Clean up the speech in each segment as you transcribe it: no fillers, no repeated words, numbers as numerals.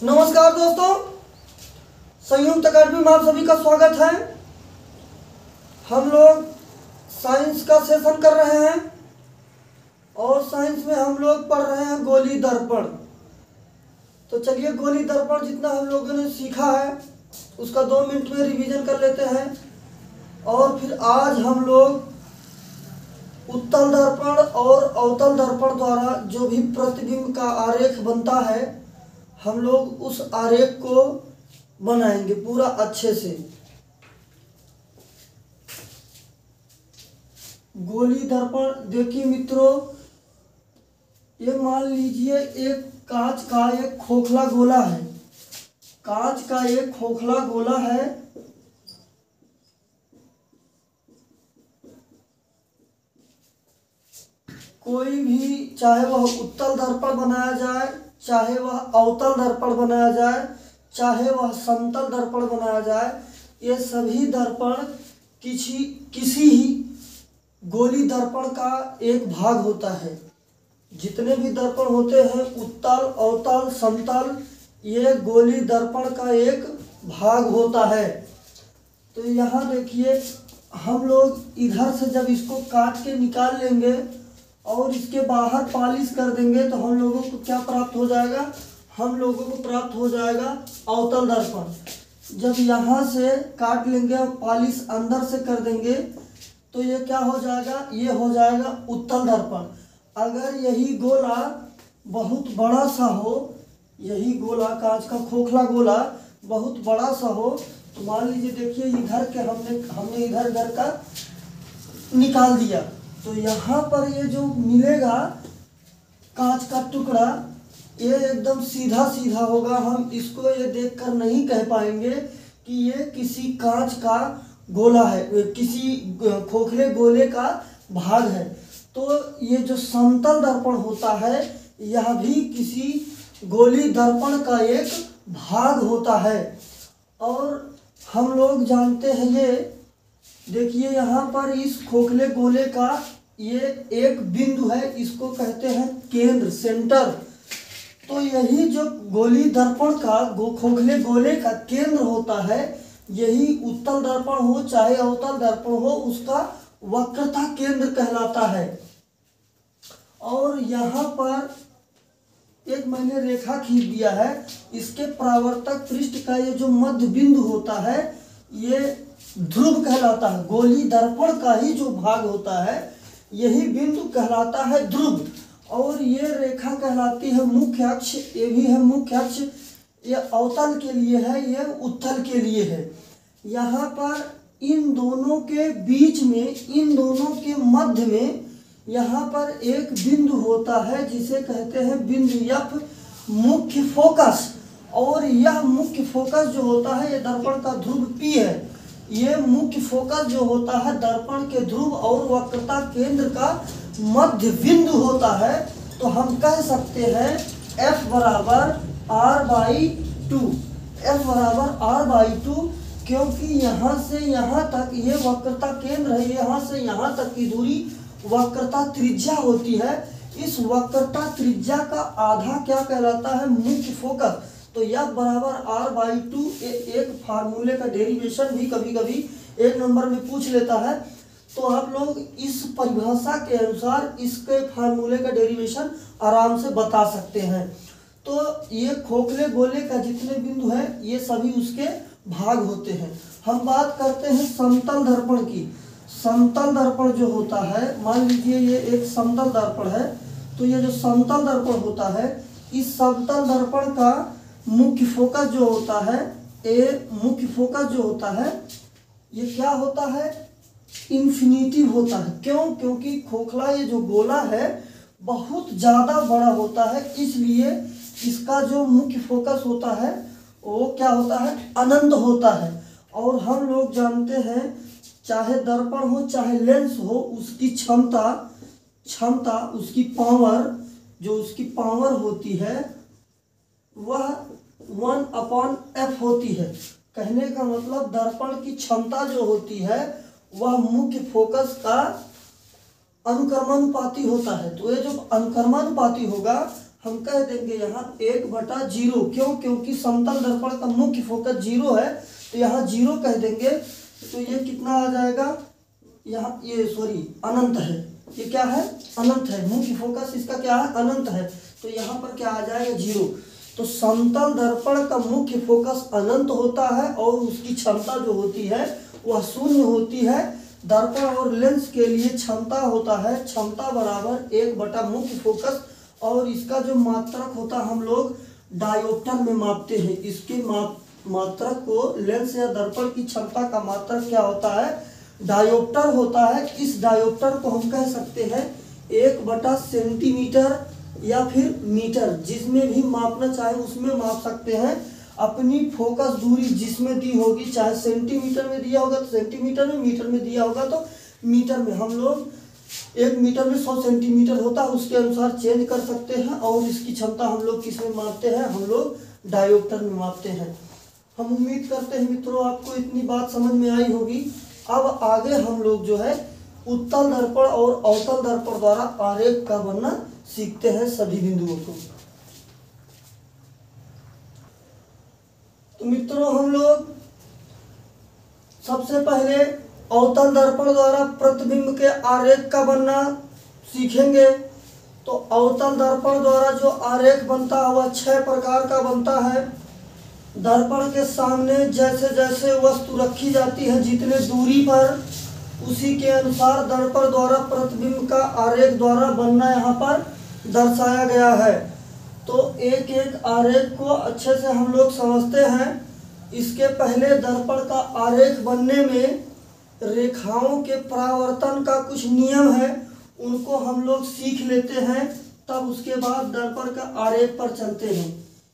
नमस्कार दोस्तों, संयुक्त अकादमी में आप सभी का स्वागत है। हम लोग साइंस का सेशन कर रहे हैं और साइंस में हम लोग पढ़ रहे हैं गोली दर्पण। तो चलिए, गोली दर्पण जितना हम लोगों ने सीखा है उसका 2 मिनट में रिवीजन कर लेते हैं। और फिर आज हम लोग उत्तल दर्पण और अवतल दर्पण द्वारा जो भी प्रतिबिंब का आरेख बनता है, हम लोग उस आरेख को बनाएंगे पूरा अच्छे से। गोली दर्पण देखिए मित्रों, ये मान लीजिए एक कांच का एक खोखला गोला है। कांच का एक खोखला गोला है। कोई भी, चाहे वह उत्तल दर्पण बनाया जाए, चाहे वह अवतल दर्पण बनाया जाए, चाहे वह समतल दर्पण बनाया जाए, ये सभी दर्पण किसी ही गोली दर्पण का एक भाग होता है। जितने भी दर्पण होते हैं, उत्तल, अवतल, समतल, ये गोली दर्पण का एक भाग होता है। तो यहाँ देखिए, हम लोग इधर से जब इसको काट के निकाल लेंगे और इसके बाहर पॉलिश कर देंगे तो हम लोगों को क्या प्राप्त हो जाएगा? हम लोगों को प्राप्त हो जाएगा अवतल दर्पण। जब यहाँ से काट लेंगे और पॉलिश अंदर से कर देंगे तो ये क्या हो जाएगा? ये हो जाएगा उत्तल दर्पण। अगर यही गोला बहुत बड़ा सा हो, यही गोला कांच का खोखला गोला बहुत बड़ा सा हो, तो मान लीजिए देखिए इधर के हमने इधर का निकाल दिया, तो यहाँ पर ये जो मिलेगा कांच का टुकड़ा, ये एकदम सीधा सीधा होगा। हम इसको ये देखकर नहीं कह पाएंगे कि ये किसी कांच का गोला है, किसी खोखले गोले का भाग है। तो ये जो समतल दर्पण होता है, यह भी किसी गोली दर्पण का एक भाग होता है। और हम लोग जानते हैं, ये देखिए यहाँ पर इस खोखले गोले का ये एक बिंदु है, इसको कहते हैं केंद्र, सेंटर। तो यही जो गोली दर्पण का खोखले गोले का केंद्र होता है, यही उत्तल दर्पण हो चाहे अवतल दर्पण हो, उसका वक्रता केंद्र कहलाता है। और यहाँ पर एक मैंने रेखा खींच दिया है, इसके परावर्तक पृष्ठ का ये जो मध्य बिंदु होता है, ये ध्रुव कहलाता है। गोली दर्पण का ही जो भाग होता है, यही बिंदु कहलाता है ध्रुव। और ये रेखा कहलाती है मुख्य अक्ष। ये भी है मुख्य अक्ष। ये अवतल के लिए है, ये उत्तल के लिए है। यहाँ पर इन दोनों के बीच में, इन दोनों के मध्य में यहाँ पर एक बिंदु होता है जिसे कहते हैं बिंदु F, मुख्य फोकस। और यह मुख्य फोकस जो होता है, ये दर्पण का ध्रुव P है। ये मुख्य फोकस जो होता है दर्पण के ध्रुव और वक्रता केंद्र का मध्य बिंदु होता है। तो हम कह सकते हैं F बराबर R/2। F बराबर R/2, क्योंकि यहाँ से यहाँ तक ये वक्रता केंद्र है, यहाँ से यहाँ तक की दूरी वक्रता त्रिज्या होती है। इस वक्रता त्रिज्या का आधा क्या कहलाता है? मुख्य फोकस। तो यह बराबर R/2। एक फार्मूले का डेरिवेशन भी कभी कभी 1 नंबर में पूछ लेता है, तो आप लोग इस परिभाषा के अनुसार इसके फार्मूले का डेरिवेशन आराम से बता सकते हैं। तो ये खोखले गोले का जितने बिंदु हैं, ये सभी उसके भाग होते हैं। हम बात करते हैं समतल दर्पण की। समतल दर्पण जो होता है, मान लीजिए ये एक समतल दर्पण है, तो ये जो समतल दर्पण होता है, इस समतल दर्पण का मुख्य फोकस जो होता है, मुख्य फोकस जो होता है, ये क्या होता है? इन्फिनिटी होता है। क्यों? क्योंकि खोखला ये जो गोला है बहुत ज़्यादा बड़ा होता है, इसलिए इसका जो मुख्य फोकस होता है वो क्या होता है? अनंत होता है। और हम लोग जानते हैं, चाहे दर्पण हो चाहे लेंस हो, उसकी क्षमता उसकी पावर, जो उसकी पावर होती है वह 1/f होती है। कहने का मतलब दर्पण की क्षमता जो होती है वह मुख्य फोकस का अनुक्रमानुपाती होता है। तो ये जो अनुक्रमानुपाती होगा, हम कह देंगे यहाँ 1/0। क्यों? क्योंकि समतल दर्पण का मुख्य फोकस 0 है, तो यहाँ 0 कह देंगे। तो ये कितना आ जाएगा, यहाँ ये सॉरी अनंत है, ये क्या है, अनंत है। मुख्य फोकस इसका क्या है, अनंत है, तो यहाँ पर क्या आ जाएगा, 0। तो समतल दर्पण का मुख्य फोकस अनंत होता है और उसकी क्षमता जो होती है वह शून्य होती है। दर्पण और लेंस के लिए क्षमता होता है, क्षमता बराबर 1 मुख्य फोकस, और इसका जो मात्रक होता है हम लोग डायोप्टर में मापते हैं। इसके मात्रक को, लेंस या दर्पण की क्षमता का मात्रक क्या होता है, डायोप्टर होता है। इस डायोप्टर को हम कह सकते हैं 1/सेंटीमीटर या फिर मीटर, जिसमें भी मापना चाहे उसमें माप सकते हैं। अपनी फोकस दूरी जिसमें दी होगी, चाहे सेंटीमीटर में दिया होगा तो सेंटीमीटर में, मीटर में दिया होगा तो मीटर में। हम लोग 1 मीटर में 100 सेंटीमीटर होता है, उसके अनुसार चेंज कर सकते हैं। और इसकी क्षमता हम लोग किस में मापते हैं, हम लोग डायोप्टर में मापते हैं। हम उम्मीद करते हैं मित्रों आपको इतनी बात समझ में आई होगी। अब आगे हम लोग जो है उत्तल दर्पण और अवतल दर्पण द्वारा आरेख का बनना सीखते हैं सभी बिंदुओं को। तो मित्रों हम लोग सबसे पहले अवतल दर्पण द्वारा प्रतिबिंब के आरेख का बनना सीखेंगे। तो अवतल दर्पण द्वारा जो आरेख बनता है वह 6 प्रकार का बनता है। दर्पण के सामने जैसे जैसे वस्तु रखी जाती है जितने दूरी पर, उसी के अनुसार दर्पण द्वारा प्रतिबिंब का आरेख द्वारा बनना यहाँ पर दर्शाया गया है। तो एक एक आरेख को अच्छे से हम लोग समझते हैं। इसके पहले दर्पण का आरेख बनने में रेखाओं के परावर्तन का कुछ नियम है, उनको हम लोग सीख लेते हैं, तब उसके बाद दर्पण का आरेख पर चलते हैं।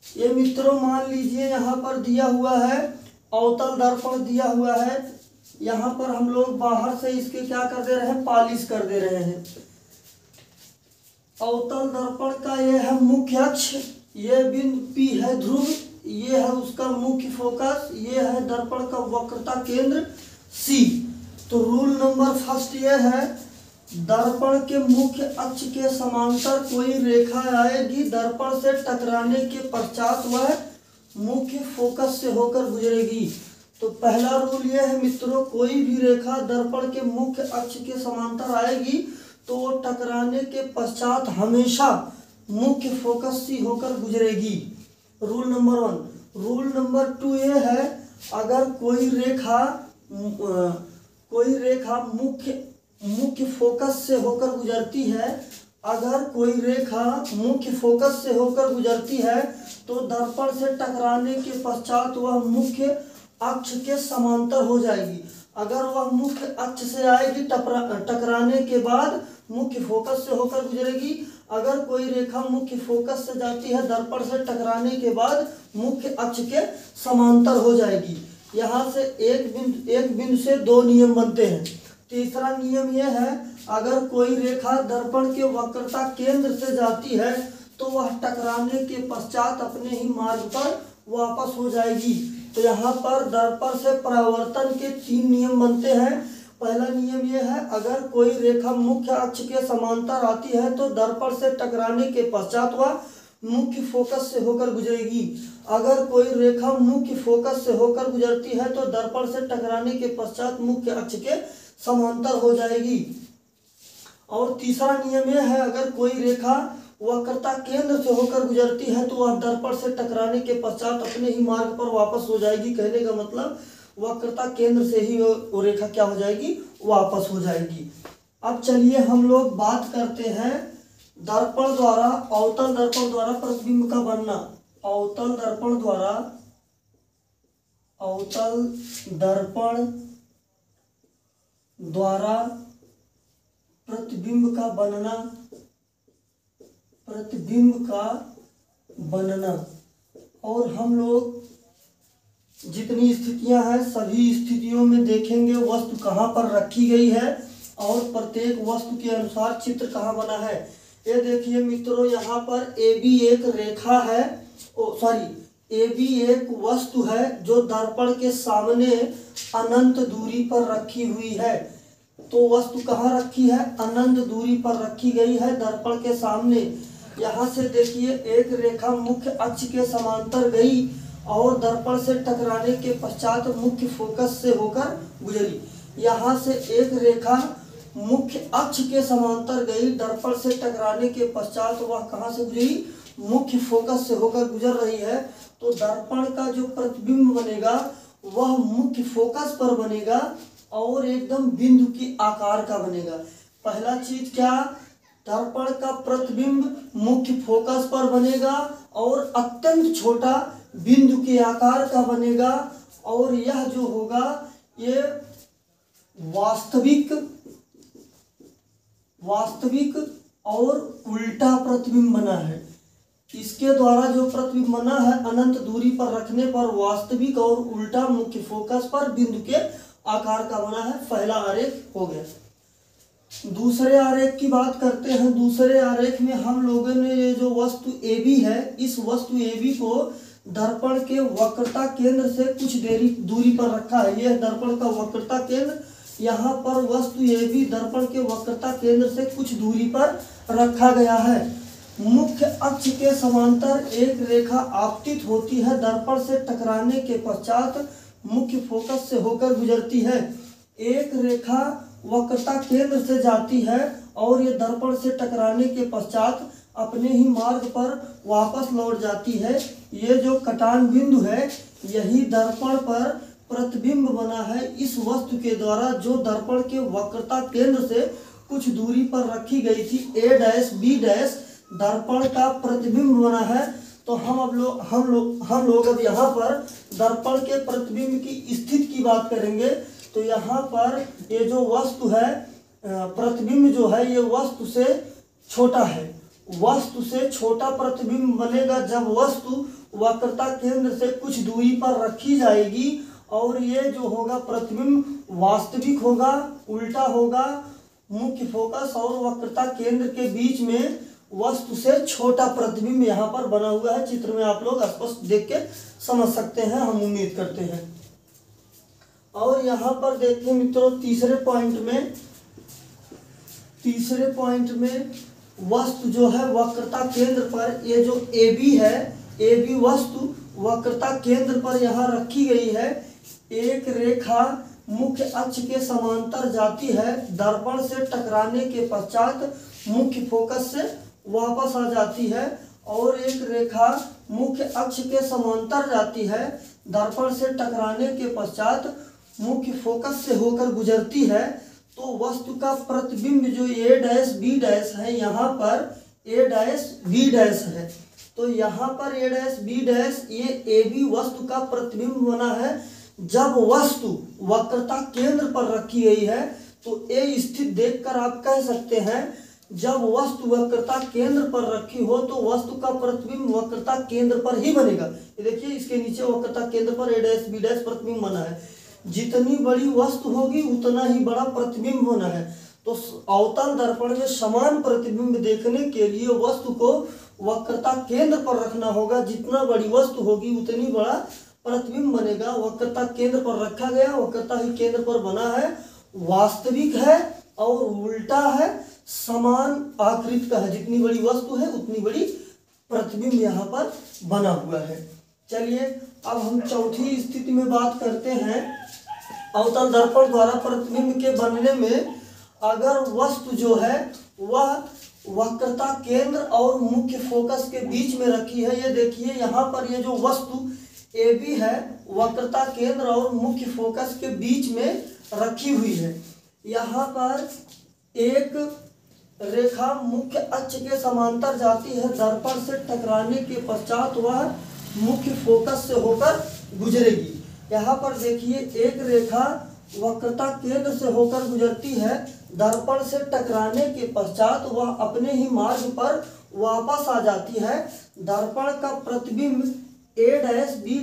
ये मित्रों मान लीजिए यहाँ पर दिया हुआ है अवतल दर्पण दिया हुआ है। यहाँ पर हम लोग बाहर से इसके क्या कर दे रहे हैं, पॉलिश कर दे रहे हैं। अवतल दर्पण का ये है मुख्य अक्ष, ये बिंदु P है ध्रुव, ये है उसका मुख्य फोकस, ये है दर्पण का वक्रता केंद्र C। तो रूल नंबर फर्स्ट ये है, दर्पण के मुख्य अक्ष के समांतर कोई रेखा आएगी, दर्पण से टकराने के पश्चात वह मुख्य फोकस से होकर गुजरेगी। तो पहला रूल यह है मित्रों, कोई भी रेखा दर्पण के मुख्य अक्ष के समांतर आएगी तो वो टकराने के पश्चात हमेशा मुख्य फोकस से होकर गुजरेगी। Rule number 1। रूल नंबर 2 ये है, अगर कोई रेखा मुख्य फोकस से होकर गुजरती है, अगर कोई रेखा मुख्य फोकस से होकर गुजरती है तो दर्पण से टकराने के पश्चात वह मुख्य अक्ष के समांतर हो जाएगी। अगर वह मुख्य अक्ष से आएगी टकराने के बाद मुख्य फोकस से होकर गुजरेगी। अगर कोई रेखा मुख्य फोकस से जाती है दर्पण से टकराने के बाद मुख्य अक्ष के समांतर हो जाएगी। यहाँ से एक बिंदु से 2 नियम बनते हैं। तीसरा नियम यह है, अगर कोई रेखा दर्पण के वक्रता केंद्र से जाती है तो वह टकराने के पश्चात अपने ही मार्ग पर वापस हो जाएगी। तो यहाँ पर दर्पण से परावर्तन के 3 नियम बनते हैं। पहला नियम यह है, अगर कोई रेखा मुख्य अक्ष के समांतर आती है तो दर्पण से टकराने के पश्चात वह मुख्य फोकस से होकर गुजरेगी। अगर कोई रेखा मुख्य फोकस से होकर गुजरती है तो दर्पण से टकराने के पश्चात मुख्य अक्ष के समांतर हो जाएगी। और तीसरा नियम यह है, अगर कोई रेखा वक्रता केंद्र से होकर गुजरती है तो वह दर्पण से टकराने के पश्चात अपने ही मार्ग पर वापस हो जाएगी। कहने का मतलब वक्रता केंद्र से ही वो रेखा क्या हो जाएगी, वापस हो जाएगी। अब चलिए हम लोग बात करते हैं दर्पण द्वारा, अवतल दर्पण द्वारा प्रतिबिंब का बनना। अवतल दर्पण द्वारा प्रतिबिंब का बनना। और हम लोग जितनी स्थितियां हैं सभी स्थितियों में देखेंगे वस्तु कहाँ पर रखी गई है और प्रत्येक वस्तु के अनुसार चित्र कहाँ बना है। ये देखिए मित्रों, यहाँ पर AB एक रेखा है, AB एक वस्तु है जो दर्पण के सामने अनंत दूरी पर रखी हुई है। तो वस्तु कहाँ रखी है, अनंत दूरी पर रखी गई है दर्पण के सामने। यहाँ से देखिए एक रेखा मुख्य अक्ष के समांतर गई और दर्पण से टकराने के पश्चात मुख्य फोकस से होकर गुजरी। यहाँ से एक रेखा मुख्य अक्ष के समांतर गई, दर्पण से टकराने के पश्चात वह कहाँ से गुजरी? मुख्य फोकस से होकर गुजर रही है। तो दर्पण का जो प्रतिबिंब बनेगा वह मुख्य फोकस पर बनेगा और एकदम बिंदु की आकार का बनेगा। पहला चीज क्या? दर्पण का प्रतिबिंब मुख्य फोकस पर बनेगा और अत्यंत छोटा बिंदु के आकार का बनेगा और यह जो होगा ये वास्तविक और उल्टा प्रतिबिंब बना है। इसके द्वारा जो प्रतिबिंब बना है अनंत दूरी पर रखने पर वास्तविक और उल्टा मुख्य फोकस पर बिंदु के आकार का बना है। पहला आरेख हो गया। दूसरे आरेख की बात करते हैं। दूसरे आरेख में हम लोगों ने ये जो वस्तु AB है, इस वस्तु AB को दर्पण के वक्रता केंद्र से कुछ दूरी पर रखा है। यह दर्पण का वक्रता केंद्र, यहाँ पर वस्तु AB दर्पण के वक्रता केंद्र से कुछ दूरी पर रखा गया है। मुख्य अक्ष के समांतर एक रेखा आपतित होती है, दर्पण से टकराने के पश्चात मुख्य फोकस से होकर गुजरती है। एक रेखा वक्रता केंद्र से जाती है और ये दर्पण से टकराने के पश्चात अपने ही मार्ग पर वापस लौट जाती है। ये जो कटान बिंदु है यही दर्पण पर प्रतिबिंब बना है इस वस्तु के द्वारा, जो दर्पण के वक्रता केंद्र से कुछ दूरी पर रखी गई थी। A' B' दर्पण का प्रतिबिंब बना है। तो हम लोग अब यहाँ पर दर्पण के प्रतिबिंब की स्थिति की बात करेंगे। तो यहाँ पर ये जो वस्तु है, प्रतिबिंब जो है ये वस्तु से छोटा है। वस्तु से छोटा प्रतिबिंब बनेगा जब वस्तु वक्रता केंद्र से कुछ दूरी पर रखी जाएगी और ये जो होगा प्रतिबिंब वास्तविक होगा, उल्टा होगा। मुख्य फोकस और वक्रता केंद्र के बीच में वस्तु से छोटा प्रतिबिंब यहाँ पर बना हुआ है। चित्र में आप लोग स्पष्ट देख के समझ सकते हैं, हम उम्मीद करते हैं। और यहाँ पर देखिए मित्रों, तीसरे पॉइंट में वस्तु जो है वक्रता केंद्र पर, ये जो AB है, AB वस्तु वक्रता केंद्र पर यहाँ रखी गई है। एक रेखा मुख्य अक्ष के समांतर जाती है, दर्पण से टकराने के पश्चात मुख्य फोकस से वापस आ जाती है और एक रेखा मुख्य अक्ष के समांतर जाती है, दर्पण से टकराने के पश्चात मुख्य फोकस से होकर गुजरती है। तो वस्तु का प्रतिबिंब जो A' B' है, यहाँ पर A' B' है। तो यहाँ पर A' B' ये AB वस्तु का प्रतिबिंब बना है। जब वस्तु वक्रता केंद्र पर रखी गई है तो ये स्थिति देखकर आप कह सकते हैं, जब वस्तु वक्रता केंद्र पर रखी हो तो वस्तु का प्रतिबिंब वक्रता केंद्र पर ही बनेगा। ये देखिए इसके नीचे वक्रता केंद्र पर A' B' प्रतिबिंब बना है। जितनी बड़ी वस्तु होगी उतना ही बड़ा प्रतिबिंब बना है। तो अवतल दर्पण में समान प्रतिबिंब देखने के लिए वस्तु को वक्रता केंद्र पर रखना होगा। जितना बड़ी वस्तु होगी उतनी बड़ा प्रतिबिंब बनेगा। वक्रता केंद्र पर रखा गया, वक्रता ही केंद्र पर बना है, वास्तविक है और उल्टा है, समान आकृति का है। जितनी बड़ी वस्तु है उतनी बड़ी प्रतिबिंब यहाँ पर बना हुआ है। चलिए अब हम चौथी स्थिति में बात करते हैं। अवतल दर्पण द्वारा प्रतिबिंब के बनने में अगर वस्तु जो है वह वक्रता केंद्र और मुख्य फोकस के बीच में रखी है। ये देखिए यहाँ पर ये जो वस्तु AB है वक्रता केंद्र और मुख्य फोकस के बीच में रखी हुई है। यहाँ पर एक रेखा मुख्य अक्ष के समांतर जाती है, दर्पण से टकराने के पश्चात वह मुख्य फोकस से होकर गुजरेगी। यहाँ पर देखिए एक रेखा वक्रता केंद्र से होकर गुजरती है, दर्पण से टकराने के पश्चात वह अपने ही मार्ग पर वापस आ जाती है। दर्पण का प्रतिबिंब A' B'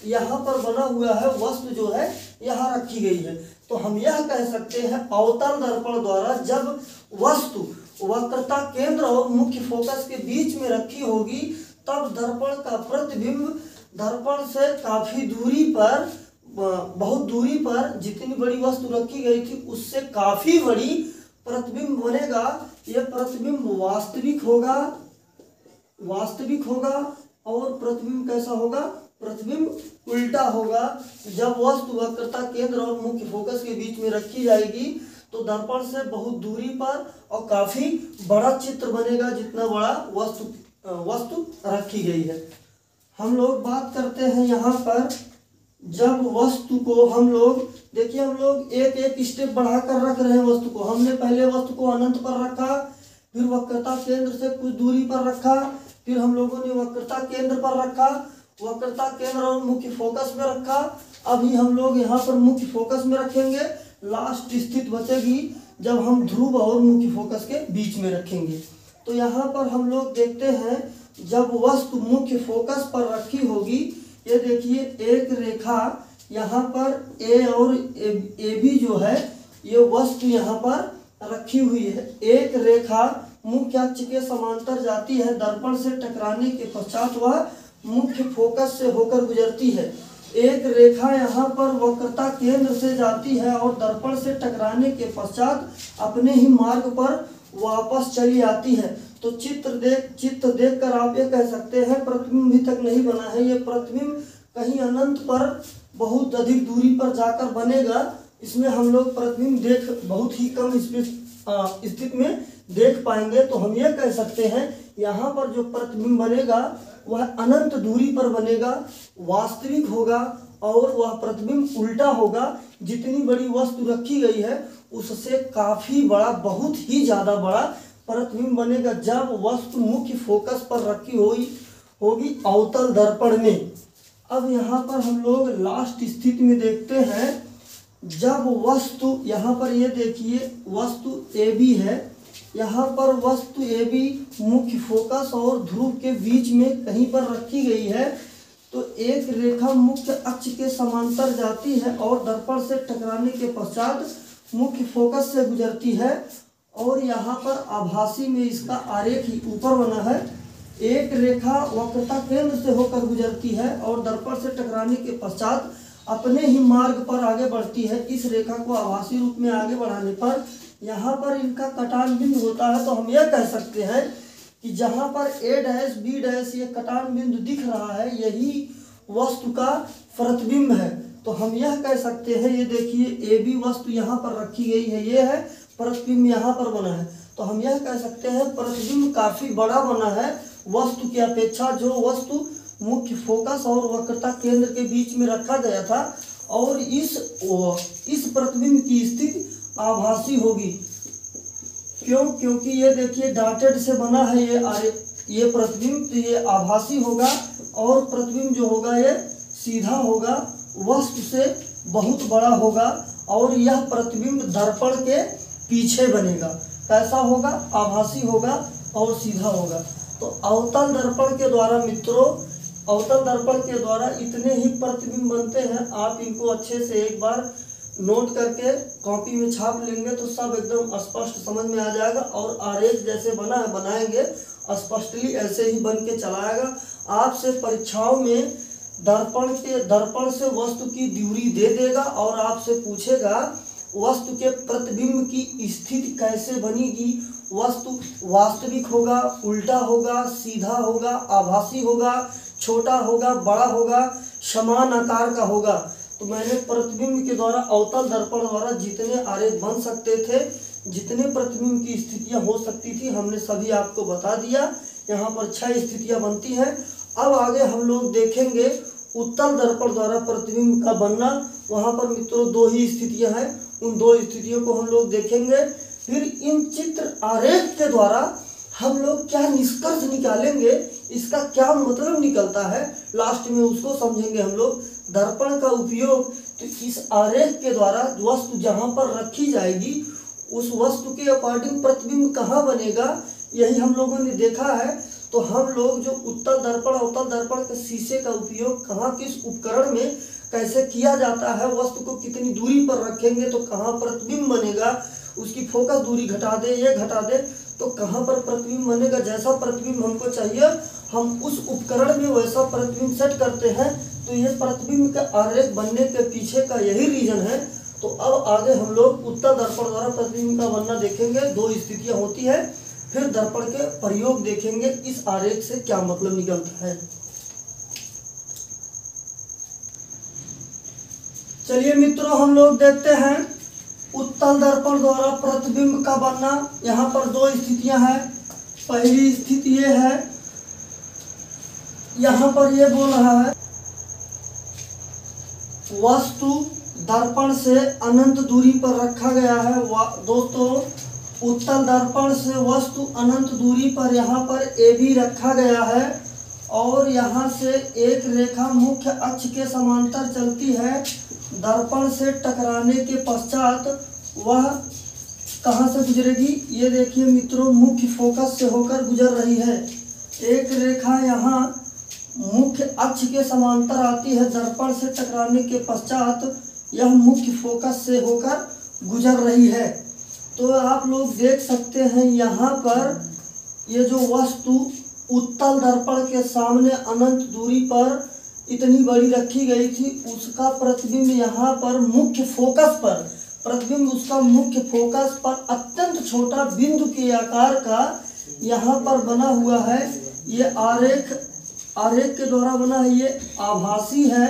यहाँ पर बना हुआ है, वस्तु जो है यहाँ रखी गई है। तो हम यह कह सकते हैं अवतल दर्पण द्वारा जब वस्तु वक्रता केंद्र और मुख्य फोकस के बीच में रखी होगी तब दर्पण का प्रतिबिंब दर्पण से काफी दूरी पर, बहुत दूरी पर जितनी बड़ी वस्तु रखी गई थी उससे काफी बड़ी प्रतिबिंब बनेगा। यह प्रतिबिंब वास्तविक होगा वास्तविक होगा और प्रतिबिंब कैसा होगा, प्रतिबिंब उल्टा होगा। जब वस्तु वक्रता केंद्र और मुख्य फोकस के बीच में रखी जाएगी तो दर्पण से बहुत दूरी पर और काफी बड़ा चित्र बनेगा, जितना बड़ा वस्तु रखी गई है। हम लोग बात करते हैं यहाँ पर, जब वस्तु को हम लोग देखिए, हम लोग एक एक स्टेप बढ़ाकर रख रहे हैं वस्तु को। हमने पहले वस्तु को अनंत पर रखा, फिर वक्रता केंद्र से कुछ दूरी पर रखा, फिर हम लोगों ने वक्रता केंद्र पर रखा, वक्रता केंद्र और मुख्य फोकस में रखा। अभी हम लोग यहाँ पर मुख्य फोकस में रखेंगे। लास्ट स्थिति बचेगी जब हम ध्रुव और मुख्य फोकस के बीच में रखेंगे। तो यहाँ पर हम लोग देखते हैं, जब वस्तु मुख्य फोकस पर रखी होगी, ये देखिए एक रेखा यहाँ पर ए और ए बी जो है, ये वस्तु यहाँ पर रखी हुई है। एक रेखा मुख्य अक्ष के समांतर जाती है, दर्पण से टकराने के पश्चात वह मुख्य फोकस से होकर गुजरती है। एक रेखा यहाँ पर वक्रता केंद्र से जाती है और दर्पण से टकराने के पश्चात अपने ही मार्ग पर वापस चली आती है। तो चित्र देखकर आप ये कह सकते हैं प्रतिबिंब भी तक नहीं बना है, ये प्रतिबिंब कहीं अनंत पर बहुत अधिक दूरी पर जाकर बनेगा। इसमें हम लोग प्रतिबिंब बहुत ही कम स्थिति में देख पाएंगे। तो हम ये कह सकते हैं यहाँ पर जो प्रतिबिंब बनेगा वह अनंत दूरी पर बनेगा, वास्तविक होगा और वह प्रतिबिंब उल्टा होगा। जितनी बड़ी वस्तु रखी गई है उससे काफी बड़ा, बहुत ही ज्यादा बड़ा प्रतिबिंब बनेगा जब वस्तु मुख्य फोकस पर रखी होगी अवतल दर्पण में। अब यहाँ पर हम लोग लास्ट स्थिति में देखते हैं, जब वस्तु यहाँ पर ये देखिए वस्तु ए बी है, यहाँ पर वस्तु ए बी मुख्य फोकस और ध्रुव के बीच में कहीं पर रखी गई है। तो एक रेखा मुख्य अक्ष के समांतर जाती है और दर्पण से टकराने के पश्चात मुख्य फोकस से गुजरती है। और यहाँ पर आभासी में इसका आरेख ही ऊपर बना है। एक रेखा वक्रता केंद्र से होकर गुजरती है और दर्पण से टकराने के पश्चात अपने ही मार्ग पर आगे बढ़ती है। इस रेखा को आभासी रूप में आगे बढ़ाने पर यहाँ पर इनका कटान बिंदु होता है। तो हम यह कह सकते हैं कि जहाँ पर ए डैश बी डैश ये कटान बिंदु दिख रहा है, यही वस्तु का प्रतिबिंब है। तो हम यह कह सकते हैं, ये देखिए ए बी वस्तु यहाँ पर रखी गई है, ये है प्रतिबिंब यहाँ पर बना है। तो हम यह कह सकते हैं प्रतिबिंब काफी बड़ा बना है वस्तु की अपेक्षा, जो वस्तु मुख्य फोकस और वक्रता केंद्र के बीच में रखा गया था। और इस प्रतिबिंब की स्थिति आभासी होगी। क्यों? क्योंकि ये देखिए डॉटेड से बना है ये प्रतिबिंब, तो ये आभासी होगा और प्रतिबिंब जो होगा ये सीधा होगा, वस्तु से बहुत बड़ा होगा और यह प्रतिबिंब दर्पण के पीछे बनेगा। कैसा होगा? आभासी होगा और सीधा होगा। तो अवतल दर्पण के द्वारा मित्रों, अवतल दर्पण के द्वारा इतने ही प्रतिबिंब बनते हैं। आप इनको अच्छे से एक बार नोट करके कॉपी में छाप लेंगे तो सब एकदम स्पष्ट समझ में आ जाएगा। और आरेख जैसे बना है बनाएंगे स्पष्टली ऐसे ही बन के चलाएगा। आपसे परीक्षाओं में दर्पण से वस्तु की दूरी दे देगा और आपसे पूछेगा वस्तु के प्रतिबिंब की स्थिति कैसे बनेगी। वस्तु वास्तविक होगा, उल्टा होगा, सीधा होगा, आभासी होगा, छोटा होगा, बड़ा होगा, समान आकार का होगा। तो मैंने प्रतिबिंब के द्वारा अवतल दर्पण द्वारा जितने आरेख बन सकते थे, जितने प्रतिबिंब की स्थितियां हो सकती थी, हमने सभी आपको बता दिया। यहाँ पर 6 स्थितियां बनती हैं। अब आगे हम लोग देखेंगे उत्तल दर्पण द्वारा प्रतिबिंब का बनना। वहाँ पर मित्रों 2 ही स्थितियां हैं, उन 2 स्थितियों को हम लोग देखेंगे। फिर इन चित्र आरेख के द्वारा हम लोग क्या निष्कर्ष निकालेंगे, इसका क्या मतलब निकलता है, लास्ट में उसको समझेंगे हम लोग। दर्पण का उपयोग तो इस आरेख के द्वारा वस्तु जहाँ पर रखी जाएगी उस वस्तु के अकॉर्डिंग प्रतिबिंब कहाँ बनेगा, यही हम लोगों ने देखा है। तो हम लोग जो उत्तल दर्पण अवतल दर्पण के शीशे का उपयोग कहाँ, किस उपकरण में कैसे किया जाता है, वस्तु को कितनी दूरी पर रखेंगे तो कहाँ प्रतिबिंब बनेगा, उसकी फोकस दूरी घटा दे, ये घटा दे तो कहाँ पर प्रतिबिंब बनेगा। जैसा प्रतिबिंब हमको चाहिए हम उस उपकरण में वैसा प्रतिबिंब सेट करते हैं। तो ये प्रतिबिंब का आरेख बनने के पीछे का यही रीजन है। तो अब आगे हम लोग उत्तल दर्पण द्वारा प्रतिबिंब का बनना देखेंगे। 2 स्थितियां होती है, फिर दर्पण के प्रयोग देखेंगे, इस आरेख से क्या मतलब निकलता है। चलिए मित्रों, हम लोग देखते हैं उत्तल दर्पण द्वारा प्रतिबिंब का बनना। यहाँ पर दो स्थितियां हैं। पहली स्थिति ये है, यहाँ पर ये बोल रहा है वस्तु दर्पण से अनंत दूरी पर रखा गया है। दोस्तों, उत्तल दर्पण से वस्तु अनंत दूरी पर यहाँ पर AB रखा गया है और यहाँ से एक रेखा मुख्य अक्ष के समांतर चलती है। दर्पण से टकराने के पश्चात वह कहाँ से गुजरेगी, ये देखिए मित्रों, मुख्य फोकस से होकर गुजर रही है। एक रेखा यहाँ मुख्य अक्ष के समांतर आती है। दर्पण से टकराने के पश्चात यह मुख्य फोकस से होकर गुजर रही है। तो आप लोग देख सकते हैं यहाँ पर ये जो वस्तु उत्तल दर्पण के सामने अनंत दूरी पर इतनी बड़ी रखी गई थी, उसका प्रतिबिंब यहाँ पर मुख्य फोकस पर, प्रतिबिंब उसका मुख्य फोकस पर अत्यंत छोटा बिंदु के आकार का यहाँ पर बना हुआ है। ये आरेख के द्वारा बना है, ये आभासी है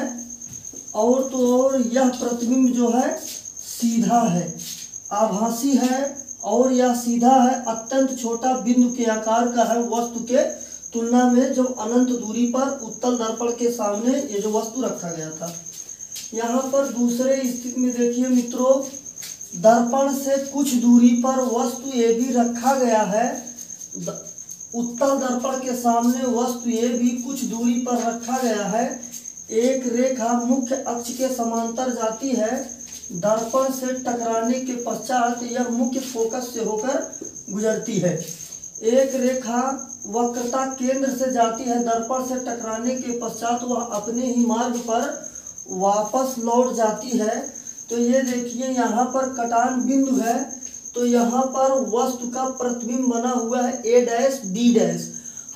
और तो और यह प्रतिबिंब जो है सीधा है, आभासी है और यह सीधा है, अत्यंत छोटा बिंदु के आकार का है वस्तु के तुलना में जो अनंत दूरी पर उत्तल दर्पण के सामने ये जो वस्तु रखा गया था। यहाँ पर दूसरे स्थिति में देखिए मित्रों, दर्पण से कुछ दूरी पर वस्तु AB रखा गया है। उत्तल दर्पण के सामने वस्तु AB कुछ दूरी पर रखा गया है। एक रेखा मुख्य अक्ष के समांतर जाती है। दर्पण से टकराने के पश्चात यह मुख्य फोकस से होकर गुजरती है। एक रेखा वक्रता केंद्र से जाती है। दर्पण से टकराने के पश्चात वह अपने ही मार्ग पर वापस लौट जाती है। तो ये देखिए यहाँ पर कटान बिंदु है, तो यहाँ पर वस्तु का प्रतिबिंब बना हुआ है A' B'।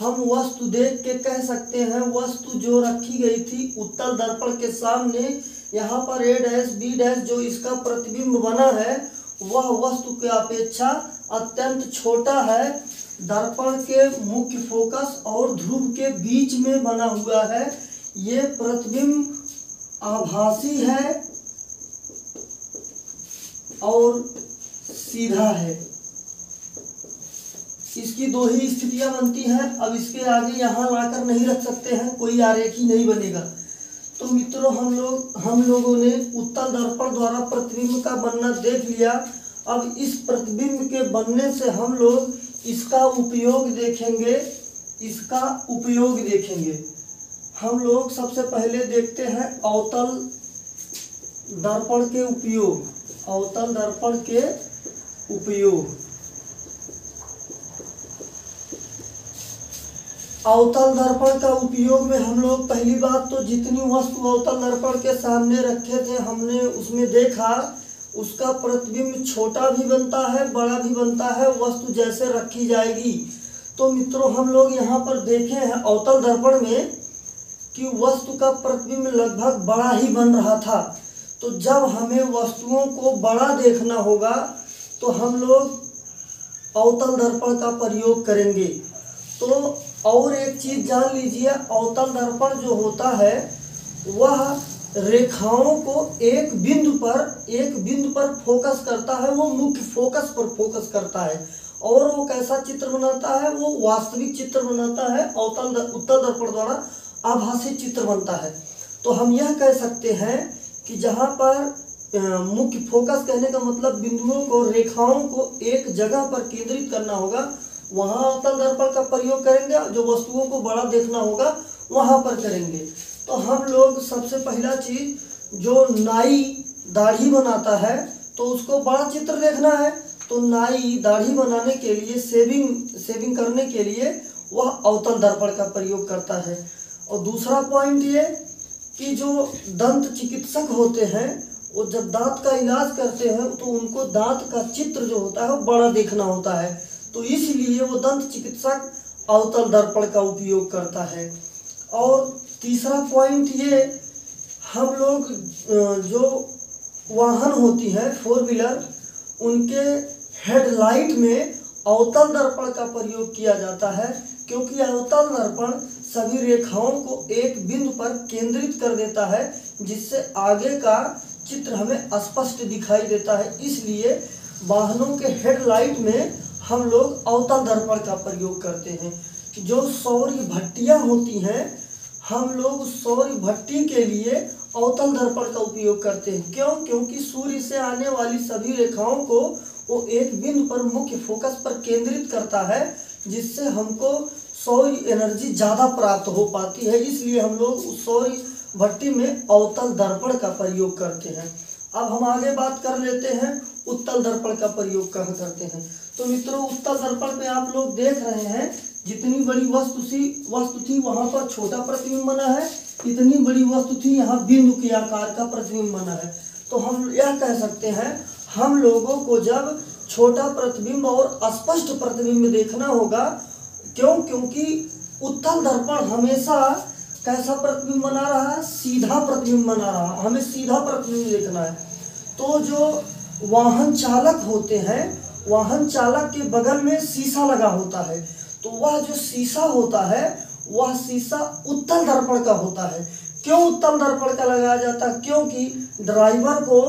हम वस्तु देख के कह सकते हैं वस्तु जो रखी गई थी उत्तल दर्पण के सामने, यहाँ पर A' B' जो इसका प्रतिबिंब बना है वह वस्तु की अपेक्षा अत्यंत छोटा है। दर्पण के मुख्य फोकस और ध्रुव के बीच में बना हुआ है। ये प्रतिबिंब आभासी है और सीधा है। इसकी दो ही स्थितियां बनती हैं। अब इसके आगे यहाँ लाकर नहीं रख सकते हैं, कोई आरेख ही नहीं बनेगा। तो मित्रों, हम लोगों ने उत्तल दर्पण द्वारा प्रतिबिंब का बनना देख लिया। अब इस प्रतिबिंब के बनने से हम लोग इसका उपयोग देखेंगे। हम लोग सबसे पहले देखते हैं अवतल दर्पण के उपयोग। अवतल दर्पण के उपयोग, अवतल दर्पण का उपयोग में हम लोग पहली बात तो जितनी वस्तु अवतल दर्पण के सामने रखे थे हमने उसमें देखा उसका प्रतिबिंब छोटा भी बनता है, बड़ा भी बनता है, वस्तु जैसे रखी जाएगी। तो मित्रों, हम लोग यहाँ पर देखे हैं अवतल दर्पण में कि वस्तु का प्रतिबिंब लगभग बड़ा ही बन रहा था। तो जब हमें वस्तुओं को बड़ा देखना होगा तो हम लोग अवतल दर्पण का प्रयोग करेंगे। तो और एक चीज जान लीजिए, अवतल दर्पण जो होता है वह रेखाओं को एक बिंदु पर फोकस करता है, वो मुख्य फोकस पर फोकस करता है और वो कैसा चित्र बनाता है, वो वास्तविक चित्र बनाता है। उत्तल दर्पण द्वारा आभासी चित्र बनता है। तो हम यह कह सकते हैं कि जहाँ पर मुख्य फोकस कहने का मतलब बिंदुओं को, रेखाओं को एक जगह पर केंद्रित करना होगा, वहाँ अवतल दर्पण का प्रयोग करेंगे। जो वस्तुओं को बड़ा देखना होगा वहाँ पर करेंगे। तो हम लोग सबसे पहला चीज, जो नाई दाढ़ी बनाता है तो उसको बड़ा चित्र देखना है, तो नाई दाढ़ी बनाने के लिए, शेविंग करने के लिए वह अवतल दर्पण का प्रयोग करता है। और दूसरा पॉइंट ये कि जो दंत चिकित्सक होते हैं वो जब दांत का इलाज करते हैं तो उनको दांत का चित्र जो होता है वो बड़ा देखना होता है, तो इसलिए वो दंत चिकित्सक अवतल दर्पण का उपयोग करता है। और तीसरा पॉइंट ये, हम लोग जो वाहन होती है 4 व्हीलर, उनके हेडलाइट में अवतल दर्पण का प्रयोग किया जाता है, क्योंकि अवतल दर्पण सभी रेखाओं को एक बिंदु पर केंद्रित कर देता है, जिससे आगे का चित्र हमें स्पष्ट दिखाई देता है। इसलिए वाहनों के हेडलाइट में हम लोग अवतल दर्पण का प्रयोग करते हैं। जो सौर भट्टियाँ होती हैं, हम लोग सौर भट्टी के लिए अवतल दर्पण का उपयोग करते हैं। क्यों? क्योंकि सूर्य से आने वाली सभी रेखाओं को वो एक बिंदु पर मुख्य फोकस पर केंद्रित करता है, जिससे हमको सौर एनर्जी ज़्यादा प्राप्त हो पाती है। इसलिए हम लोग उस सौर भट्टी में अवतल दर्पण का प्रयोग करते हैं। अब हम आगे बात कर लेते हैं उत्तल दर्पण का प्रयोग कहाँ करते हैं। तो मित्रों, उत्तल दर्पण में आप लोग देख रहे हैं, जितनी बड़ी वस्तु थी वहाँ पर छोटा प्रतिबिंब बना है, इतनी बड़ी वस्तु थी यहाँ बिंदु के आकार का प्रतिबिंब बना है। तो हम यह कह सकते हैं, हम लोगों को जब छोटा प्रतिबिंब और स्पष्ट प्रतिबिंब देखना होगा, क्यों? क्योंकि उत्तल दर्पण हमेशा कैसा प्रतिबिंब बना रहा है? सीधा प्रतिबिंब बना रहा है। हमें सीधा प्रतिबिंब देखना है। तो जो वाहन चालक होते हैं, वाहन चालक के बगल में शीशा लगा होता है, तो वह जो शीशा होता है वह शीशा उत्तल दर्पण का होता है। क्यों उत्तल दर्पण का लगाया जाता है? क्योंकि ड्राइवर को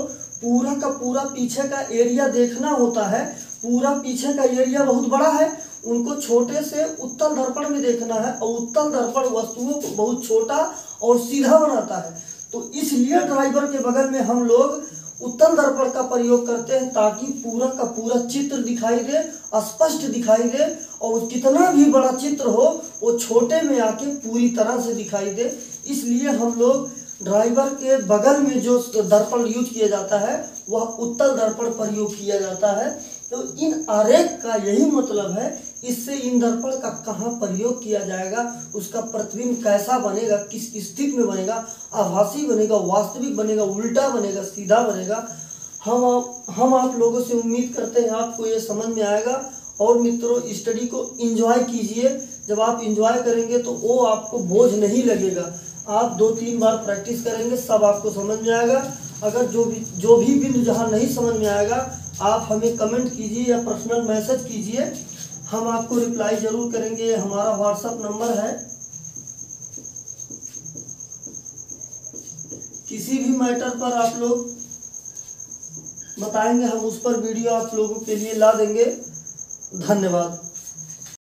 पूरा का पूरा पीछे का एरिया देखना होता है। पूरा पीछे का एरिया बहुत बड़ा है, उनको छोटे से उत्तल दर्पण में देखना है, और उत्तल दर्पण वस्तुओं को बहुत छोटा और सीधा बनाता है। तो इसलिए ड्राइवर के बगल में हम लोग उत्तल दर्पण का प्रयोग करते हैं, ताकि पूरा का पूरा चित्र दिखाई दे, स्पष्ट दिखाई दे, और कितना भी बड़ा चित्र हो वो छोटे में आके पूरी तरह से दिखाई दे। इसलिए हम लोग ड्राइवर के बगल में जो दर्पण यूज किया जाता है वह उत्तल दर्पण प्रयोग किया जाता है। तो इन आरेख का यही मतलब है, इससे इन दर्पण का कहाँ प्रयोग किया जाएगा, उसका प्रतिबिंब कैसा बनेगा, किस स्थिति में बनेगा, आभासी बनेगा, वास्तविक बनेगा, उल्टा बनेगा, सीधा बनेगा। हम आप लोगों से उम्मीद करते हैं आपको ये समझ में आएगा। और मित्रों, स्टडी को एंजॉय कीजिए। जब आप एंजॉय करेंगे तो वो आपको बोझ नहीं लगेगा। आप 2-3 बार प्रैक्टिस करेंगे, सब आपको समझ में आएगा। अगर जो भी बिंदु जहाँ नहीं समझ में आएगा, आप हमें कमेंट कीजिए या पर्सनल मैसेज कीजिए, हम आपको रिप्लाई जरूर करेंगे। हमारा व्हाट्सएप नंबर है। किसी भी मैटर पर आप लोग बताएंगे, हम उस पर वीडियो आप लोगों के लिए ला देंगे। धन्यवाद।